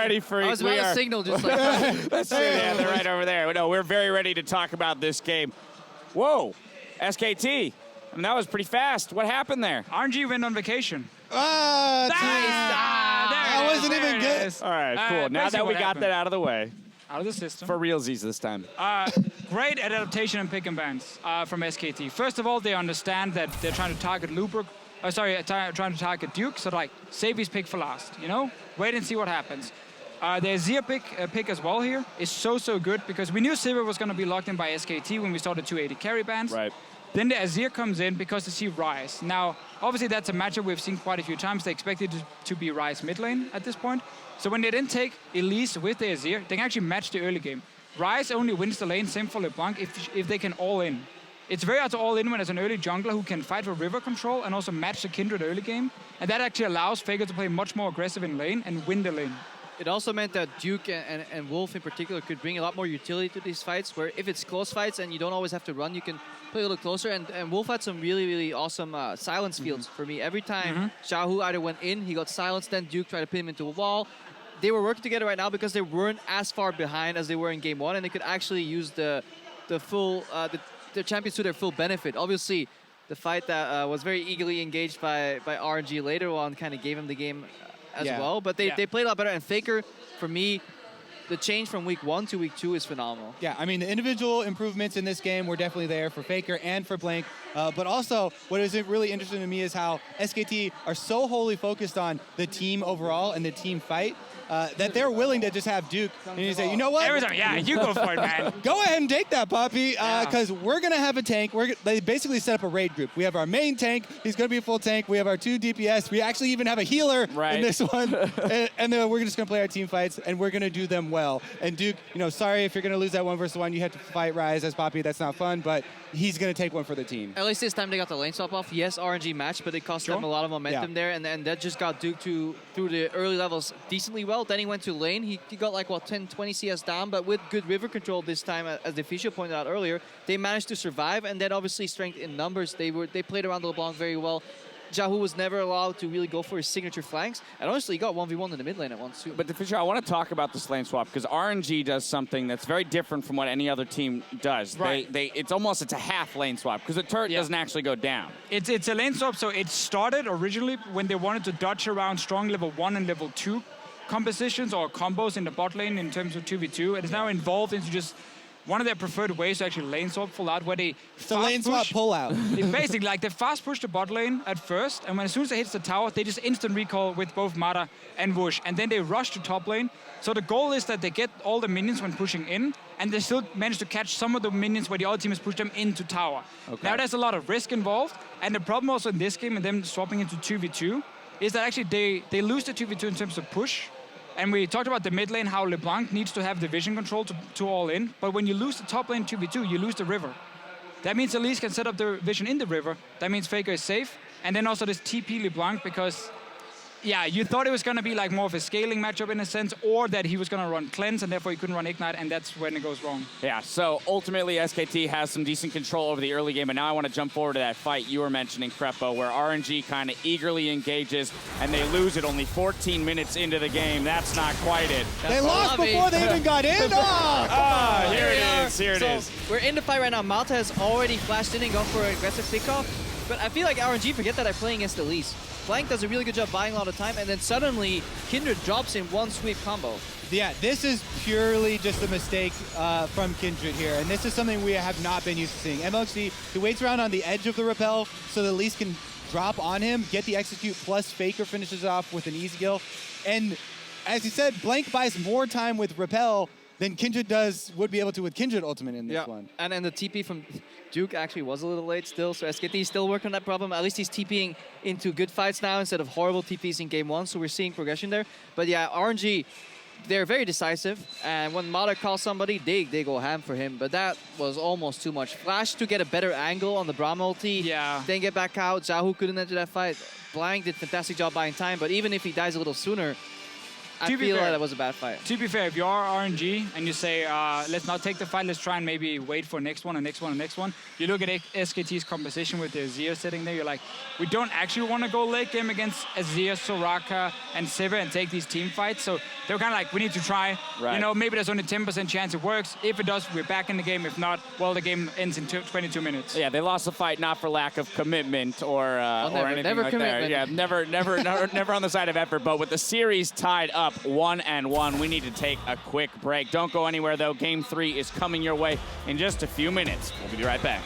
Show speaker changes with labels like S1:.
S1: ready for...
S2: I was about to signal just like...
S1: That's true, yeah, they're right over there. No, we're very ready to talk about this game. Whoa, SKT. I mean, that was pretty fast. What happened there?
S3: RNG went on vacation.
S4: That wasn't even good.
S1: All right, cool. Now that we got that out of the way.
S3: Out of the system.
S1: For realsies this time.
S3: Great adaptation and pick and bans from SKT. First of all, they understand that they're trying to target trying to target Duke, so like, save his pick for last, you know? Wait and see what happens. The Azir pick as well here is so good, because we knew Sivir was going to be locked in by SKT when we started 280 carry bans.
S1: Right.
S3: Then the Azir comes in because they see Ryze. Now, obviously that's a matchup we've seen quite a few times. They expected it to be Ryze mid lane at this point. So when they then take Elise with the Azir, they can actually match the early game. Ryze only wins the lane, same for LeBlanc, if they can all in. It's very hard to all in when there's an early jungler who can fight for river control and also match the Kindred early game. And that actually allows Faker to play much more aggressive in lane and win the lane.
S2: It also meant that Duke and Wolf in particular could bring a lot more utility to these fights, where if it's close fights and you don't always have to run, you can play a little closer. And Wolf had some really awesome silence fields for me. Every time xiaohu either went in, he got silenced, then Duke tried to pin him into a wall. They were working together right now because they weren't as far behind as they were in game one, and they could actually use the champions to their full benefit. Obviously, the fight that was very eagerly engaged by RNG later on kind of gave him the game as well. But they played a lot better. And Faker, for me, the change from week 1 to week 2 is phenomenal.
S4: Yeah, I mean, the individual improvements in this game were definitely there for Faker and for Blank. But also, what is really interesting to me is how SKT are so wholly focused on the team overall and the team fight that they're willing to just have Duke and you say, you know what?
S3: Yeah, you go for it, man.
S4: Go ahead and take that, Poppy, because we're going to have a tank. They basically set up a raid group. We have our main tank. He's going to be a full tank. We have our 2 DPS. We actually even have a healer in this one. and then we're just going to play our team fights, and we're going to do them well. And Duke, you know, sorry if you're going to lose that 1v1. You have to fight Ryze as Poppy. That's not fun, but he's going to take one for the team.
S2: At least this time they got the lane swap off. Yes, RNG match, but it cost them a lot of momentum there, and that just got Duke through the early levels decently well. Then he went to lane. He got like, what, 10, 20 CS down, but with good river control this time, as the official pointed out earlier, they managed to survive, and then obviously strength in numbers. They played around the LeBlanc very well. xiaohu was never allowed to really go for his signature flanks, and honestly, he got 1v1 in the mid lane at once too.
S1: But Fisher, I want to talk about this lane swap, because RNG does something that's very different from what any other team does.
S3: Right.
S1: It's a half lane swap, because the turret doesn't actually go down. It's
S3: a lane swap, so it started originally when they wanted to dodge around strong level 1 and level 2 compositions or combos in the bot lane in terms of 2v2. It is now evolved into just one of their preferred ways to actually lane swap full out, where they
S4: lane swap pull out.
S3: It's basically like they fast push the bot lane at first, and as soon as it hits the tower, they just instant recall with both Mata and wuxx, and then they rush to top lane. So the goal is that they get all the minions when pushing in, and they still manage to catch some of the minions where the other team has pushed them into tower. Okay. Now there's a lot of risk involved, and the problem also in this game and them swapping into 2v2 is that actually they lose the 2v2 in terms of push. And we talked about the mid lane, how LeBlanc needs to have the vision control to all in. But when you lose the top lane 2v2, you lose the river. That means Elise can set up the vision in the river. That means Faker is safe. And then also this TP LeBlanc, because you thought it was going to be like more of a scaling matchup in a sense, or that he was going to run cleanse and therefore he couldn't run ignite, and that's when it goes wrong.
S1: Yeah, so ultimately SKT has some decent control over the early game, and now I want to jump forward to that fight you were mentioning, Crepo, where RNG kind of eagerly engages and they lose it only 14 minutes into the game. That's not quite it.
S4: They lost before they even got in.
S1: Here it is.
S2: We're in the fight right now. Malta has already flashed in and gone for an aggressive pickoff, but I feel like RNG forget that they're playing against Elise. Blank does a really good job buying a lot of time, and then suddenly Kindred drops in one sweep combo.
S4: Yeah, this is purely just a mistake from Kindred here, and this is something we have not been used to seeing. mlxg, he waits around on the edge of the rappel so that Elise can drop on him, get the execute, plus Faker finishes off with an easy kill. And as you said, Blank buys more time with rappel than Kindred would be able to with Kindred ultimate in this one.
S2: And then the TP from Duke actually was a little late still, so SKT is still working on that problem. At least he's TPing into good fights now instead of horrible TPs in game 1, so we're seeing progression there. But yeah, RNG, they're very decisive, and when Mata calls somebody, they go ham for him, but that was almost too much. Flash to get a better angle on the braum ulti, then get back out. xiaohu couldn't enter that fight. Blank did a fantastic job buying time, but even if he dies a little sooner, I feel like that was a bad fight.
S3: To be fair, if you are RNG and you say, let's not take the fight, let's try and maybe wait for next one and next one and next one. You look at SKT's composition with the Azir sitting there, you're like, we don't actually want to go late game against Azir, Soraka, and Sivir and take these team fights. So they're kind of like, we need to try.
S1: Right.
S3: You know, maybe there's only 10% chance it works. If it does, we're back in the game. If not, well, the game ends in 22 minutes.
S1: Yeah, they lost the fight not for lack of commitment or anything
S2: never
S1: like
S2: commitment.
S1: that. Yeah, never on the side of effort. But with the series tied up 1-1, we need to take a quick break. Don't go anywhere though. Game 3 is coming your way in just a few minutes. We'll be right back.